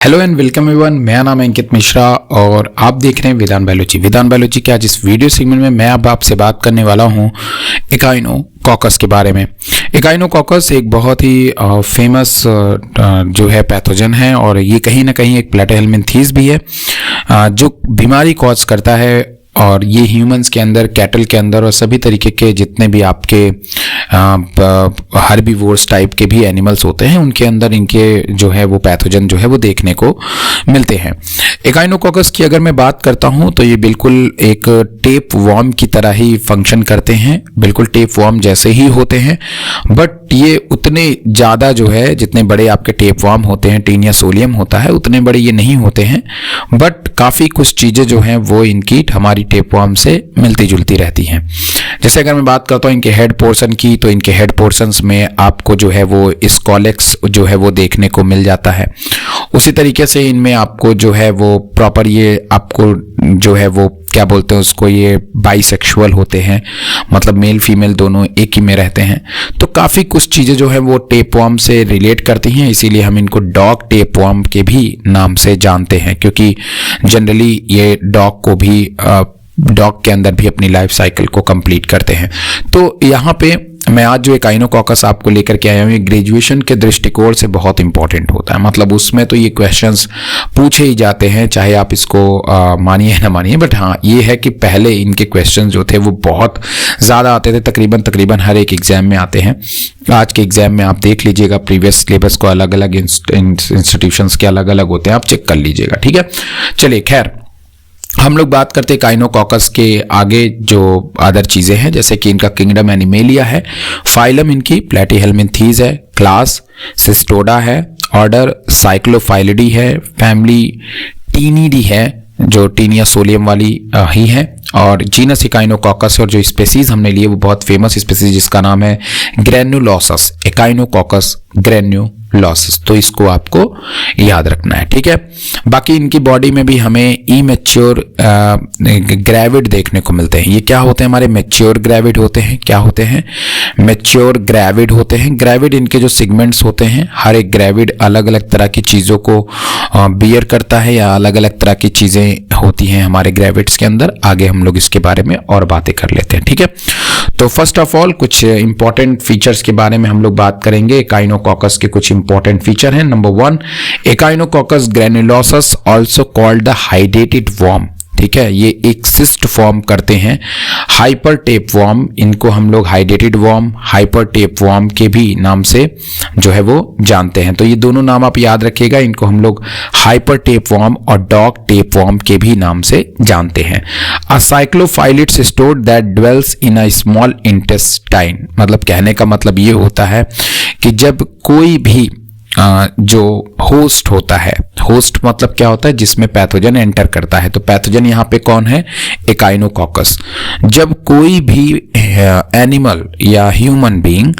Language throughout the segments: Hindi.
Hello and welcome everyone. मेरा नाम है अंकित मिश्रा और आप देख रहे हैं वेदांत बायोलॉजी। वेदांत बायोलॉजी के आज इस वीडियो सेगमेंट में मैं अब आपसे बात करने वाला हूं एकाइनोकॉकस के बारे में। एकाइनोकॉकस एक बहुत ही फेमस जो है पैथोजन है और ये कहीं ना कहीं एक प्लैटिहेल्मिन्थीज भी है जो बीमारी कॉज करता है। और ये ह्यूमंस के अंदर, कैटल के अंदर और सभी तरीके के जितने भी आपके हर्बीवोर्स टाइप के भी एनिमल्स होते हैं उनके अंदर इनके जो है वो पैथोजन जो है वो देखने को मिलते हैं। एकाइनोकॉकस की अगर मैं बात करता हूं तो ये बिल्कुल एक टेप वॉर्म की तरह ही फंक्शन करते हैं, बिल्कुल टेप वॉर्म जैसे ही होते हैं। बट ये उतने ज़्यादा जो है जितने बड़े आपके टेप वॉर्म होते हैं, टीनिया सोलियम होता है, उतने बड़े ये नहीं होते हैं। बट काफ़ी कुछ चीज़ें जो हैं वो इनकी हमारी टेप वॉर्म से मिलती जुलती रहती हैं। जैसे अगर मैं बात करता हूँ इनके हेड पोर्शन की, तो इनके हेड पोर्शंस में आपको जो है वो स्कॉलेक्स जो है वो देखने को मिल जाता है। उसी तरीके से इनमें आपको जो है वो प्रॉपर ये आपको जो है वो क्या बोलते हैं उसको, ये बाइसेक्सुअल होते हैं, मतलब मेल फीमेल दोनों एक ही में रहते हैं। तो काफ़ी कुछ चीज़ें जो है वो टेपवॉर्म से रिलेट करती हैं, इसीलिए हम इनको डॉग टेपवॉर्म के भी नाम से जानते हैं, क्योंकि जनरली ये डॉग को भी डॉग के अंदर भी अपनी लाइफ साइकिल को कंप्लीट करते हैं। तो यहाँ पे मैं आज जो एकाइनोकॉकस आपको लेकर के आया हूँ, ये ग्रेजुएशन के दृष्टिकोण से बहुत इंपॉर्टेंट होता है। मतलब उसमें तो ये क्वेश्चंस पूछे ही जाते हैं, चाहे आप इसको मानिए ना मानिए। बट हाँ, ये है कि पहले इनके क्वेश्चंस जो थे वो बहुत ज़्यादा आते थे, तकरीबन हर एक एग्जाम में आते हैं। आज के एग्जाम में आप देख लीजिएगा, प्रीवियस सिलेबस को अलग अलग इंस्टीट्यूशंस के अलग अलग होते हैं, आप चेक कर लीजिएगा। ठीक है, चलिए खैर हम लोग बात करते हैं एकाइनोकॉकस के आगे जो अदर चीज़ें हैं, जैसे कि इनका किंगडम एनिमेलिया है, फाइलम इनकी प्लैटिहेल्मिन्थीज है, क्लास सिस्टोडा है, ऑर्डर साइक्लोफाइलिडी है, फैमिली टीनिडी है जो टीनिया सोलियम वाली ही है, और जीनस एकाइनोकॉकस और जो स्पेसीज हमने लिए वो बहुत फेमस स्पेसीज जिसका नाम है ग्रेन्युलोसस, एकाइनोकॉकस ग्रेन्युलोसस। तो इसको आपको याद रखना है। ठीक है, बाकी इनकी बॉडी में भी हमें इमेच्योर ग्रेविड देखने को मिलते हैं। ये क्या होते हैं? हमारे मैच्योर ग्रेविड होते हैं। क्या होते हैं? मैच्योर ग्रेविड होते हैं। ग्रेविड इनके जो सेगमेंट्स होते हैं, हर एक ग्रेविड अलग अलग तरह की चीज़ों को बियर करता है, या अलग अलग तरह की चीज़ें होती हैं हमारे ग्रेविड्स के अंदर। आगे हम लोग इसके बारे में और बातें कर लेते हैं। ठीक है, तो फर्स्ट ऑफ ऑल कुछ इंपॉर्टेंट फीचर्स के बारे में हम लोग बात करेंगे। एकाइनोकॉकस के कुछ इंपॉर्टेंट फीचर हैं। Number 1, Echinococcus granulosus also called the hydatid worm. ठीक है, ये एक सिस्ट फॉर्म करते हैं, हाइपर टेप वॉर्म। इनको हम लोग हाइडेटेड वॉर्म, हाइपर टेप वॉर्म के भी नाम से जो है वो जानते हैं। तो ये दोनों नाम आप याद रखिएगा, इनको हम लोग हाइपर टेप वॉर्म और डॉग टेप वॉर्म के भी नाम से जानते हैं। A cyclophyllid cestode that dwells in a small intestine. मतलब कहने का मतलब ये होता है कि जब कोई भी जो होस्ट होता है, होस्ट मतलब क्या होता है? जिसमें पैथोजन एंटर करता है। तो पैथोजन यहाँ पे कौन है? एकाइनोकॉकस। जब कोई भी एनिमल या ह्यूमन बीइंग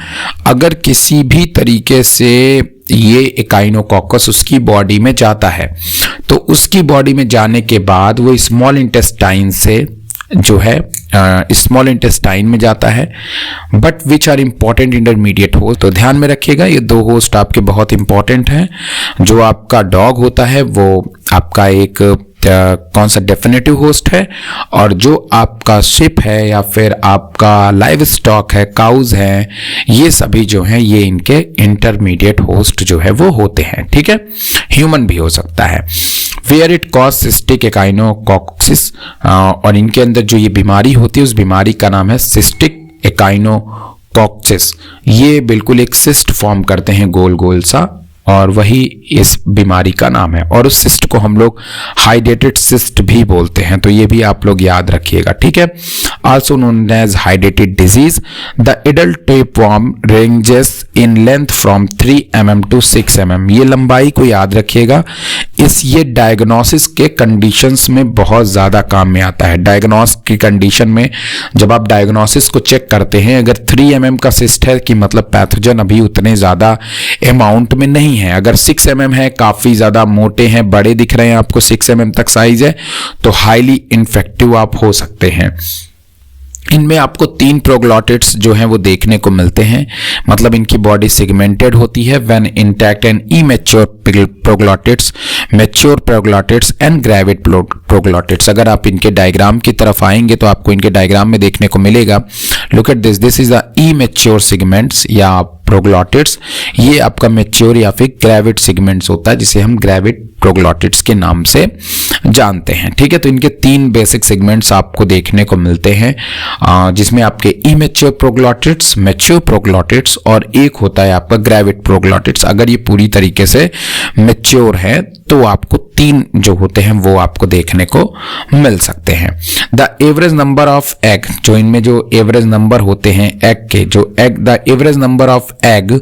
अगर किसी भी तरीके से ये एकाइनोकॉकस उसकी बॉडी में जाता है, तो उसकी बॉडी में जाने के बाद वो स्मॉल इंटेस्टाइन से जो है स्मॉल इंटेस्टाइन में जाता है, but which are important intermediate host. तो ध्यान में रखिएगा, ये दो होस्ट आपके बहुत इंपॉर्टेंट हैं। जो आपका डॉग होता है वो आपका एक कौन सा डेफिनेटिव होस्ट है, और जो आपका शिप है या फिर आपका लाइव स्टॉक है, काउज है, ये सभी जो हैं ये इनके इंटरमीडिएट होस्ट जो है वो होते हैं। ठीक है, ह्यूमन भी हो सकता है। वेयर इट कॉज सिस्टिक एकाइनोकॉक्सिस, और इनके अंदर जो ये बीमारी होती है उस बीमारी का नाम है सिस्टिक एकाइनोकॉक्सिस। ये बिल्कुल एक सिस्ट फॉर्म करते हैं गोल गोल सा, और वही इस बीमारी का नाम है, और उस सिस्ट को हम लोग हाइडेटेड सिस्ट भी बोलते हैं। तो ये भी आप लोग याद रखिएगा। ठीक है, also known as hydatid disease. The adult tapeworm ranges in length from 3 mm to 6 mm। ये लंबाई को याद रखिएगा। ये डायग्नोसिस के कंडीशंस में बहुत ज़्यादा काम में आता है। डायग्नोस की कंडीशन में जब आप डायग्नोसिस को चेक करते हैं, अगर 3 mm का सिस्ट है कि मतलब पैथोजन अभी उतने ज़्यादा अमाउंट में नहीं है। अगर 6 mm है, काफ़ी ज़्यादा मोटे हैं, बड़े दिख रहे हैं आपको, 6 mm तक साइज है, तो हाईली इन्फेक्टिव आप हो सकते हैं। इनमें आपको 3 प्रोग्लॉटिड्स जो हैं वो देखने को मिलते हैं, मतलब इनकी बॉडी सेगमेंटेड होती है। When intact and immature proglottids, mature proglottids and gravid proglottids. अगर आप इनके डायग्राम की तरफ आएंगे तो आपको इनके डायग्राम में देखने को मिलेगा, look at this, this is the immature segments या प्रोग्लॉटिड्स। ये आपका मैच्योर या फिर ग्रेविड सेगमेंट्स होता है, जिसे हम ग्रेविड प्रोग्लॉटिड्स के नाम से जानते हैं, ठीक है। तो इनके 3 बेसिक सेगमेंट्स आपको देखने को मिलते हैं, जिसमें आपके इमेच्योर प्रोग्लॉटिड्स, मैच्योर प्रोग्लॉटिड्स और एक होता है आपका ग्रेविड प्रोग्लॉटिड्स। अगर ये पूरी तरीके से मैच्योर है तो आपको 3 जो होते हैं वो आपको देखने को मिल सकते हैं। The average number of egg, जो इनमें जो एवरेज नंबर होते हैं एग के, जो egg, the average number of egg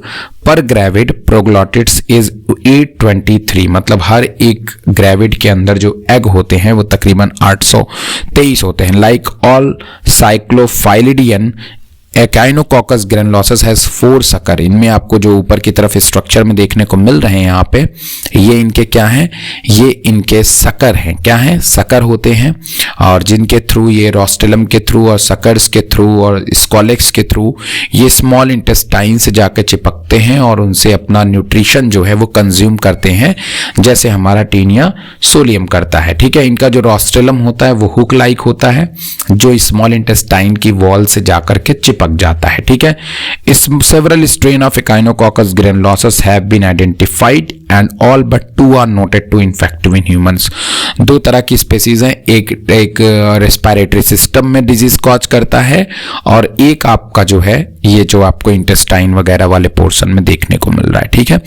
पर ग्रेविड प्रोग्लॉटिड्स इज 823, मतलब हर एक ग्रेविड के अंदर जो एग होते हैं वो तकरीबन 823 होते हैं। Like all cyclophyllidean Echinococcus granulosus has 4 sucker. इनमें आपको जो ऊपर की तरफ स्ट्रक्चर में देखने को मिल रहे हैं यहाँ पे, ये इनके क्या हैं, ये इनके सकर हैं। क्या हैं? सकर होते हैं, और जिनके थ्रू ये रोस्टेलम के थ्रू और सकर्स के थ्रू और स्कॉलेक्स के थ्रू ये स्मॉल इंटेस्टाइन से जाकर चिपकते हैं और उनसे अपना न्यूट्रिशन जो है वो कंज्यूम करते हैं, जैसे हमारा टीनिया सोलियम करता है, ठीक है। इनका जो रोस्टेलम होता है वो हुक लाइक होता है, जो स्मॉल इंटेस्टाइन की वॉल से जाकर के चिपक जाता है, ठीक है। Several strain of Echinococcus granulosus have been identified and all but 2 are noted to infective in humans। 2 तरह की स्पेसीज हैं, एक रेस्पिरेटरी सिस्टम में डिजीज कॉज करता है और एक आपका जो है ये जो आपको इंटेस्टाइन वगैरह वाले पोर्शन में देखने को मिल रहा है, ठीक है।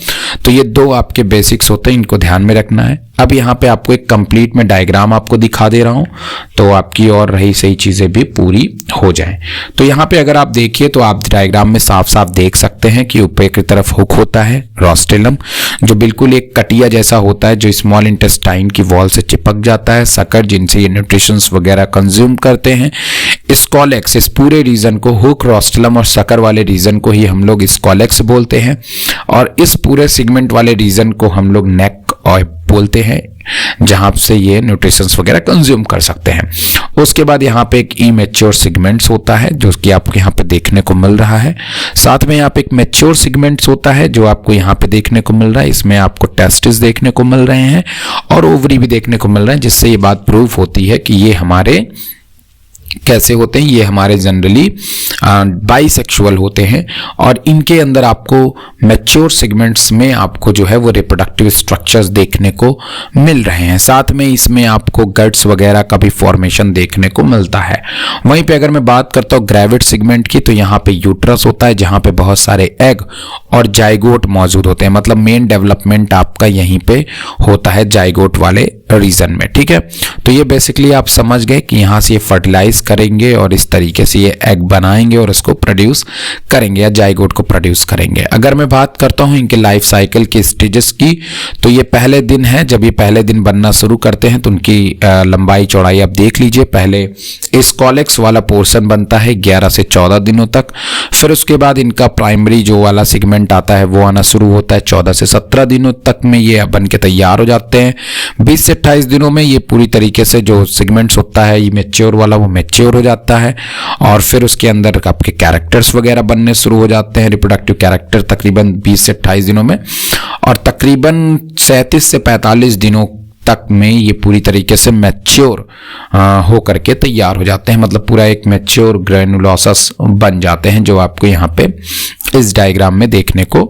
तो ये 2 आपके बेसिक्स होते हैं, इनको ध्यान में रखना है। अब यहाँ पे आपको एक कंप्लीट में डायग्राम आपको दिखा दे रहा हूं, तो आपकी और रही सही चीजें भी पूरी हो जाएं। तो यहाँ पे अगर आप देखिए तो आप डायग्राम में साफ साफ देख सकते हैं कि ऊपर की तरफ हुक होता है रोस्टेलम, जो बिल्कुल एक कटिया जैसा होता है, जो स्मॉल इंटेस्टाइन की वॉल से चिपक जाता है। सकर, जिनसे ये न्यूट्रिशंस वगैरह कंज्यूम करते हैं। स्कॉलेक्स, इस पूरे रीजन को, हुक, रोस्टेलम और सकर वाले रीजन को ही हम लोग स्कॉलेक्स बोलते हैं, और इस पूरे सेगमेंट वाले रीजन को हम लोग नेक और बोलते हैं, जहां से ये न्यूट्रिशंस वगैरह कंज्यूम कर सकते हैं। उसके बाद यहाँ पे एक इमेच्योर सेगमेंट्स होता है, जो कि आपको यहाँ पे देखने को मिल रहा है। साथ में यहाँ पे एक मैच्योर सेगमेंट्स होता है, जो आपको यहाँ पे देखने को मिल रहा है। इसमें आपको टेस्टिस देखने को मिल रहे हैं और ओवरी भी देखने को मिल रहे हैं, जिससे ये बात प्रूफ होती है कि ये हमारे कैसे होते हैं, ये हमारे जनरली बाइसेक्सुअल होते हैं, और इनके अंदर आपको मैच्योर सेगमेंट्स में आपको जो है वो रिप्रोडक्टिव स्ट्रक्चर्स देखने को मिल रहे हैं। साथ में इसमें आपको गट्स वगैरह का भी फॉर्मेशन देखने को मिलता है। वहीं पे अगर मैं बात करता हूँ ग्रेविड सेगमेंट की, तो यहाँ पे यूट्रस होता है, जहाँ पे बहुत सारे एग और जाइगोट मौजूद होते हैं, मतलब मेन डेवलपमेंट आपका यहीं पे होता है जाइगोट वाले रीजन में, ठीक है। तो ये बेसिकली आप समझ गए कि यहाँ से ये फर्टिलाइज करेंगे और इस तरीके से ये एग बनाएंगे और इसको प्रोड्यूस करेंगे या जाइगोट को प्रोड्यूस करेंगे। अगर मैं बात करता हूँ इनके लाइफ साइकिल के स्टेजेस की, तो ये पहले दिन है, जब ये पहले दिन बनना शुरू करते हैं तो उनकी लंबाई चौड़ाई आप देख लीजिए। पहले स्कॉलेक्स वाला पोर्शन बनता है 11 से 14 दिनों तक, फिर उसके बाद इनका प्राइमरी जो वाला सेगमेंट आता है वो आना शुरू होता है 14 से 17 दिनों तक में, ये बन के तैयार हो जाते हैं। 20 से 28 दिनों में ये पूरी तरीके से जो सेगमेंट्स होता है ये मैच्योर वाला वो मैच्योर हो जाता है, और फिर उसके अंदर आपके कैरेक्टर्स वगैरह बनने शुरू हो जाते हैं, रिप्रोडक्टिव कैरेक्टर तकरीबन 20 से 28 दिनों में, और तकरीबन 37 से 45 दिनों तक में ये पूरी तरीके से मैच्योर हो करके तैयार हो जाते हैं, मतलब पूरा एक मैच्योर ग्रैनुलोसस बन जाते हैं, जो आपको यहाँ पे इस डायग्राम में देखने को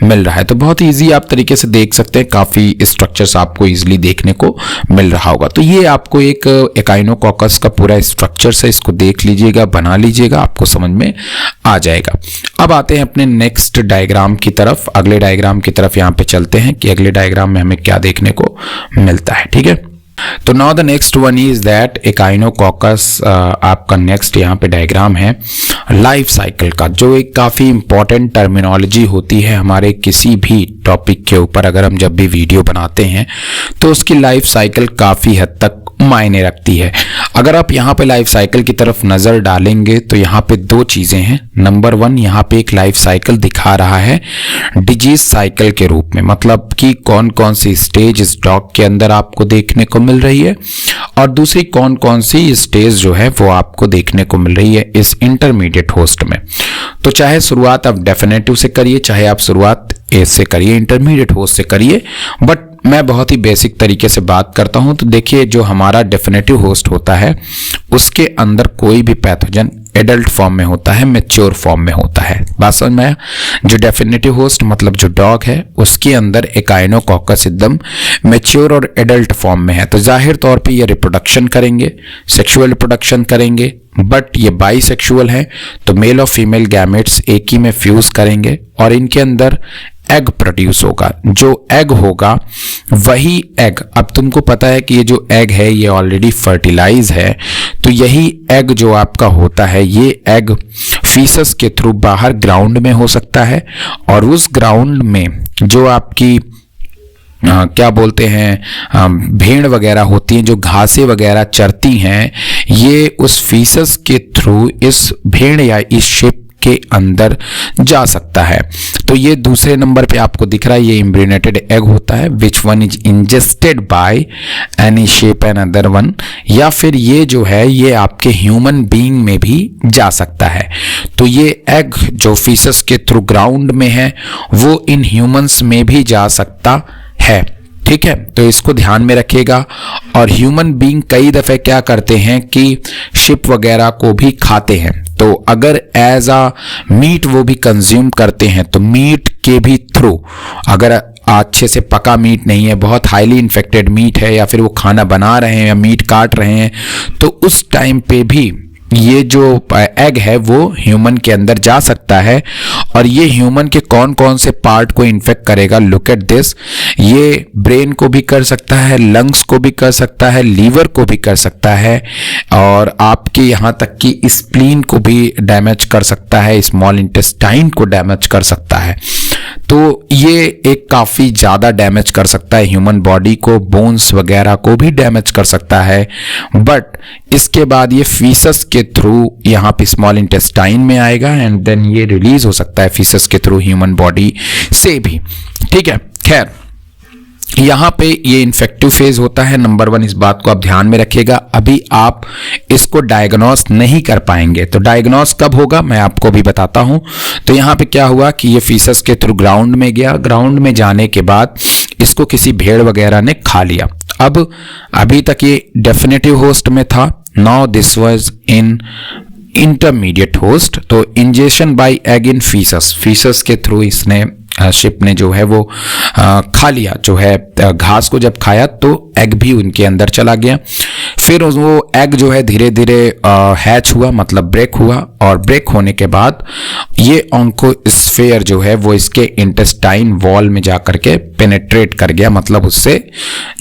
मिल रहा है। तो बहुत इजी आप तरीके से देख सकते हैं, काफी स्ट्रक्चर्स आपको इजीली देखने को मिल रहा होगा। तो ये आपको एक एकाइनोकॉकस का पूरा स्ट्रक्चर है, इसको देख लीजिएगा, बना लीजिएगा, आपको समझ में आ जाएगा। अब आते हैं अपने नेक्स्ट डायग्राम की तरफ, अगले डायग्राम की तरफ यहाँ पे चलते हैं कि अगले डायग्राम में हमें क्या देखने को मिलता है, ठीक है। तो now the next one is that Echinococcus, आपका नेक्स्ट यहाँ पे डायग्राम है लाइफ साइकिल का, जो एक काफी इंपॉर्टेंट टर्मिनोलॉजी होती है हमारे किसी भी टॉपिक के ऊपर। अगर हम जब भी वीडियो बनाते हैं तो उसकी लाइफ साइकिल काफी हद तक मायने रखती है। अगर आप यहाँ पे लाइफ साइकिल की तरफ नज़र डालेंगे तो यहाँ पे दो चीज़ें हैं। नंबर 1, यहाँ पे एक लाइफ साइकिल दिखा रहा है डिजीज साइकिल के रूप में, मतलब कि कौन कौन सी स्टेज इस डॉग के अंदर आपको देखने को मिल रही है और दूसरी कौन कौन सी स्टेज जो है वो आपको देखने को मिल रही है इस इंटरमीडिएट होस्ट में। तो चाहे शुरुआत आप डेफिनेटिव से करिए, चाहे आप शुरुआत एज से करिए, इंटरमीडिएट होस्ट से करिए, बट मैं बहुत ही बेसिक तरीके से बात करता हूं। तो देखिए, जो हमारा डेफिनेटिव होस्ट होता है उसके अंदर कोई भी पैथोजन एडल्ट फॉर्म में होता है, मैच्योर फॉर्म में होता है। बात समझ में आया? जो डेफिनेटिव होस्ट मतलब जो डॉग है उसके अंदर एकाइनोकॉकस एकदम मैच्योर और एडल्ट फॉर्म में है, तो जाहिर तौर पे ये रिप्रोडक्शन करेंगे, सेक्सुअल रिप्रोडक्शन करेंगे, बट ये बाइसेक्सुअल है, तो मेल और फीमेल गैमेट्स एक ही में फ्यूज करेंगे और इनके अंदर एग प्रोड्यूस होगा। जो एग होगा वही एग, अब तुमको पता है कि ये जो एग है ये ऑलरेडी फर्टिलाइज है, तो यही एग जो आपका होता है ये एग फीसस के थ्रू बाहर ग्राउंड में हो सकता है और उस ग्राउंड में जो आपकी क्या बोलते हैं भेड़ वगैरह होती हैं, जो घासें वगैरह चरती हैं, ये उस फीसस के थ्रू इस भेड़ या इस शिप के अंदर जा सकता है। तो ये दूसरे नंबर पे आपको दिख रहा है, ये इम्ब्रियोनेटेड एग होता है which one is ingested by any shape and other one, या फिर ये जो है ये आपके ह्यूमन बीइंग में भी जा सकता है। तो ये एग जो फीसस के थ्रू ग्राउंड में है वो इन ह्यूमंस में भी जा सकता है। ठीक है, तो इसको ध्यान में रखिएगा। और ह्यूमन बीइंग कई दफे क्या करते हैं कि शिप वगैरह को भी खाते हैं, तो अगर एज आ मीट वो भी कंज्यूम करते हैं तो मीट के भी थ्रू, अगर अच्छे से पका मीट नहीं है, बहुत हाईली इन्फेक्टेड मीट है, या फिर वो खाना बना रहे हैं या मीट काट रहे हैं, तो उस टाइम पे भी ये जो एग है वो ह्यूमन के अंदर जा सकता है। और ये ह्यूमन के कौन कौन से पार्ट को इन्फेक्ट करेगा, लुक एट दिस, ये ब्रेन को भी कर सकता है, लंग्स को भी कर सकता है, लीवर को भी कर सकता है, और आपके यहाँ तक कि स्प्लीन को भी डैमेज कर सकता है, स्मॉल इंटेस्टाइन को डैमेज कर सकता है। तो ये एक काफ़ी ज़्यादा डैमेज कर सकता है ह्यूमन बॉडी को, बोन्स वगैरह को भी डैमेज कर सकता है। बट इसके बाद ये फीसस के थ्रू यहाँ पे स्मॉल इंटेस्टाइन में आएगा एंड देन ये रिलीज हो सकता है फीसस के थ्रू ह्यूमन बॉडी से भी। ठीक है, खैर यहाँ पे ये इन्फेक्टिव फेज होता है। नंबर 1, इस बात को आप ध्यान में रखिएगा। अभी आप इसको डायग्नोस नहीं कर पाएंगे, तो डायग्नोस कब होगा मैं आपको भी बताता हूं। तो यहाँ पे क्या हुआ कि ये फीसस के थ्रू ग्राउंड में गया, ग्राउंड में जाने के बाद इसको किसी भेड़ वगैरह ने खा लिया। अब अभी तक ये डेफिनेटिव होस्ट में था, now this was in intermediate host. तो ingestion by egg in faeces, faeces के थ्रू इसने शिप ने जो है वो खा लिया, जो है घास को जब खाया तो एग भी उनके अंदर चला गया। फिर वो एग जो है धीरे धीरे हैच हुआ, मतलब ब्रेक हुआ, और ब्रेक होने के बाद ये ऑन्कोस्फेयर जो है वो इसके इंटेस्टाइन वॉल में जा करके पेनेट्रेट कर गया, मतलब उससे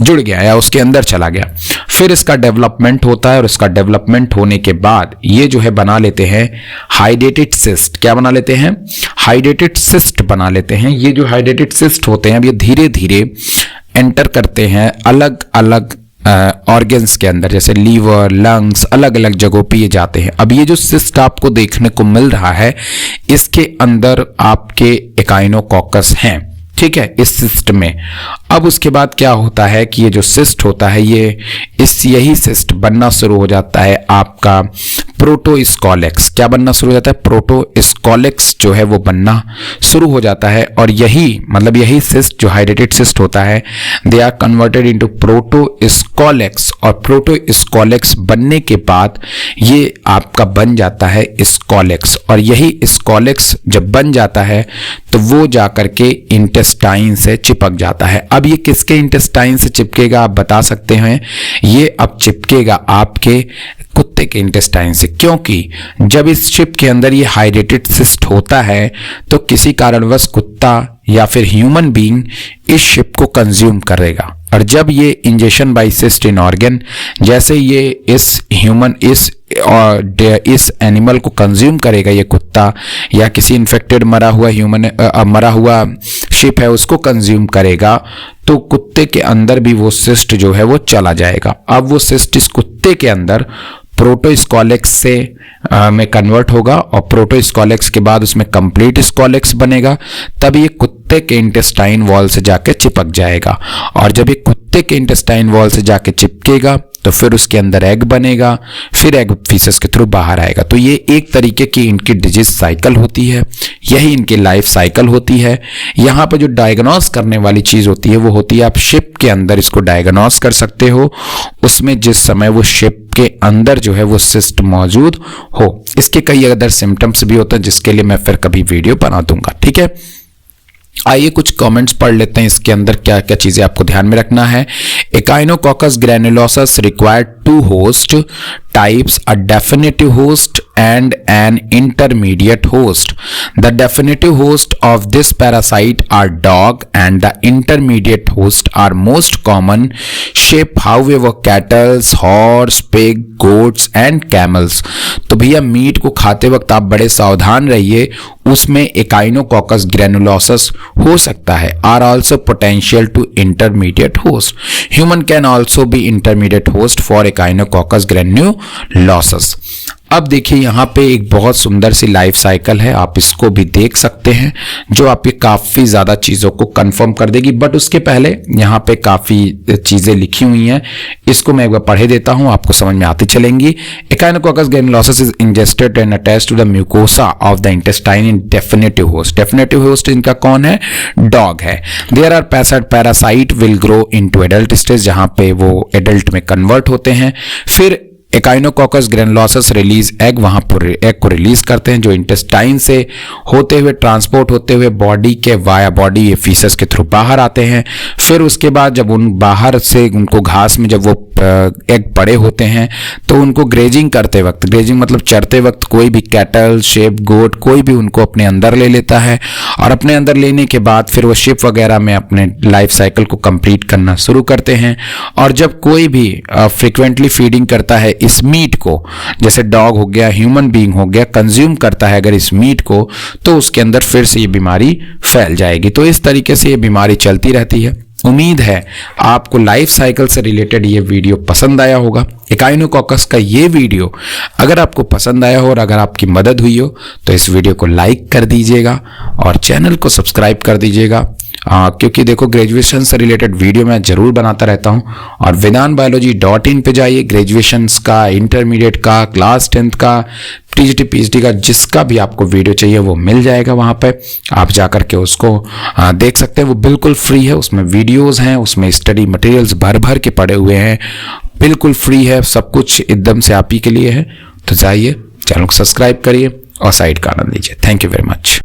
जुड़ गया या उसके अंदर चला गया। फिर इसका डेवलपमेंट होता है और इसका डेवलपमेंट होने के बाद ये जो है बना लेते हैं हाइडेटेड सिस्ट। क्या बना लेते हैं? हाइडेटेड सिस्ट बना लेते हैं। ये जो हाइडेटेड सिस्ट होते हैं अब ये धीरे धीरे एंटर करते हैं अलग अलग ऑर्गन्स के अंदर, जैसे लीवर, लंग्स, अलग अलग जगहों पे ये जाते हैं। अब ये जो सिस्ट आपको देखने को मिल रहा है इसके अंदर आपके एकाइनोकॉकस हैं, ठीक है, इस सिस्ट में। अब उसके बाद क्या होता है कि ये जो सिस्ट होता है ये यही सिस्ट बनना शुरू हो जाता है आपका प्रोटोस्कॉलेक्स। क्या बनना शुरू हो जाता है? प्रोटोस्कॉलेक्स जो है वो बनना शुरू हो जाता है। और यही सिस्ट जो हाइडेटेड सिस्ट होता है दे आर कन्वर्टेड इनटू प्रोटोस्कॉलेक्स, और प्रोटोस्कॉलेक्स बनने के बाद ये आपका बन जाता है स्कॉलेक्स, और यही स्कॉलेक्स जब बन जाता है तो वो जाकर के इंटेस्टाइन से चिपक जाता है। अब ये किसके इंटेस्टाइन से चिपकेगा आप बता सकते हैं? ये अब चिपकेगा आपके कुत्ते के इंटेस्टाइन से, क्योंकि जब इस शिप के अंदर ये हाइड्रेटेड सिस्ट होता है तो किसी कारणवश कुत्ता या फिर ह्यूमन बीइंग इस शिप को कंज्यूम करेगा। और जब ये इंजेक्शन बाय सिस्ट इन ऑर्गन, जैसे ये इस इस एनिमल को कंज्यूम करेगा, ये कुत्ता या किसी इन्फेक्टेड मरा हुआ शिप है उसको कंज्यूम करेगा, तो कुत्ते के अंदर भी वो सिस्ट जो है वो चला जाएगा। अब वो सिस्ट इस कुत्ते के अंदर प्रोटोस्कोलेक्स से में कन्वर्ट होगा और प्रोटोस्कोलेक्स के बाद उसमें कंप्लीट स्कोलेक्स बनेगा, तब ये कुत्ते के इंटेस्टाइन वॉल से जाके चिपक जाएगा। और जब ये कुत्ते के इंटेस्टाइन वॉल से जाके चिपकेगा तो फिर उसके अंदर एग बनेगा, फिर एग फीसस के थ्रू बाहर आएगा। तो ये एक तरीके की इनकी डिजीज साइकिल होती है, यही इनकी लाइफ साइकिल होती है। यहाँ पर जो डायग्नोस करने वाली चीज होती है वो होती है, आप शिप के अंदर इसको डायग्नोस कर सकते हो, उसमें जिस समय वो शिप के अंदर जो है वो सिस्ट मौजूद हो। इसके कई अदर सिम्टम्स भी होते हैं जिसके लिए मैं फिर कभी वीडियो बना दूंगा, ठीक है। आइए कुछ कमेंट्स पढ़ लेते हैं, इसके अंदर क्या क्या चीजें आपको ध्यान में रखना है। Echinococcus granulosus required two host types, a definitive host and an intermediate host. The definitive host of this parasite are dog and the intermediate host are most common sheep, however cattle, horse, pig, goats and camels. तो भैया मीट को खाते वक्त आप बड़े सावधान रहिए, उसमें Echinococcus granulosus हो सकता है, are also potential to intermediate host. Human can also be intermediate host for Echinococcus granulosus. अब देखिए यहाँ पे एक बहुत सुंदर सी लाइफ साइकिल है, आप इसको भी देख सकते हैं जो आपके काफ़ी ज़्यादा चीज़ों को कंफर्म कर देगी। बट उसके पहले यहाँ पे काफ़ी चीज़ें लिखी हुई हैं, इसको मैं एक बार पढ़े देता हूँ, आपको समझ में आती चलेंगी। Echinococcus granulosus is ingested and attached to the mucosa of the intestine in definitive host. Definitive host इनका कौन है? डॉग है। There are parasite will grow into adult stage, जहाँ पे वो एडल्ट में कन्वर्ट होते हैं। फिर Echinococcus granulosus रिलीज एग, वहां पर एग को रिलीज करते हैं जो इंटेस्टाइन से होते हुए ट्रांसपोर्ट होते हुए बॉडी के वाया बॉडी ये फीसस के थ्रू बाहर आते हैं। फिर उसके बाद जब उन बाहर से उनको घास में जब वो एग पड़े होते हैं तो उनको ग्रेजिंग करते वक्त, ग्रेजिंग मतलब चरते वक्त कोई भी कैटल, शेप, गोट कोई भी उनको अपने अंदर ले लेता है और अपने अंदर लेने के बाद फिर वो शिप वगैरह में अपने लाइफ साइकिल को कंप्लीट करना शुरू करते हैं। और जब कोई भी फ्रिक्वेंटली फीडिंग करता है इस मीट को, जैसे डॉग हो गया, ह्यूमन बीइंग हो गया, कंज्यूम करता है अगर इस मीट को, तो उसके अंदर फिर से ये बीमारी फैल जाएगी। तो इस तरीके से ये बीमारी चलती रहती है। उम्मीद है आपको लाइफ साइकिल से रिलेटेड ये वीडियो पसंद आया होगा। Echinococcus का ये वीडियो अगर आपको पसंद आया हो और अगर आपकी मदद हुई हो तो इस वीडियो को लाइक कर दीजिएगा और चैनल को सब्सक्राइब कर दीजिएगा, क्योंकि देखो ग्रेजुएशन से रिलेटेड वीडियो मैं जरूर बनाता रहता हूँ। और vedanbiology.in पे जाइए, ग्रेजुएशन का, इंटरमीडिएट का, क्लास 10th का, टीजीटी पीएचडी का, जिसका भी आपको वीडियो चाहिए वो मिल जाएगा। वहाँ पे आप जा करके उसको देख सकते हैं, वो बिल्कुल फ्री है, उसमें वीडियोस हैं, उसमें स्टडी मटेरियल्स भर भर के पड़े हुए हैं, बिल्कुल फ्री है, सब कुछ एकदम से आप ही के लिए है। तो जाइए, चैनल को सब्सक्राइब करिए और साइट का आनंद लीजिए। Thank you very much.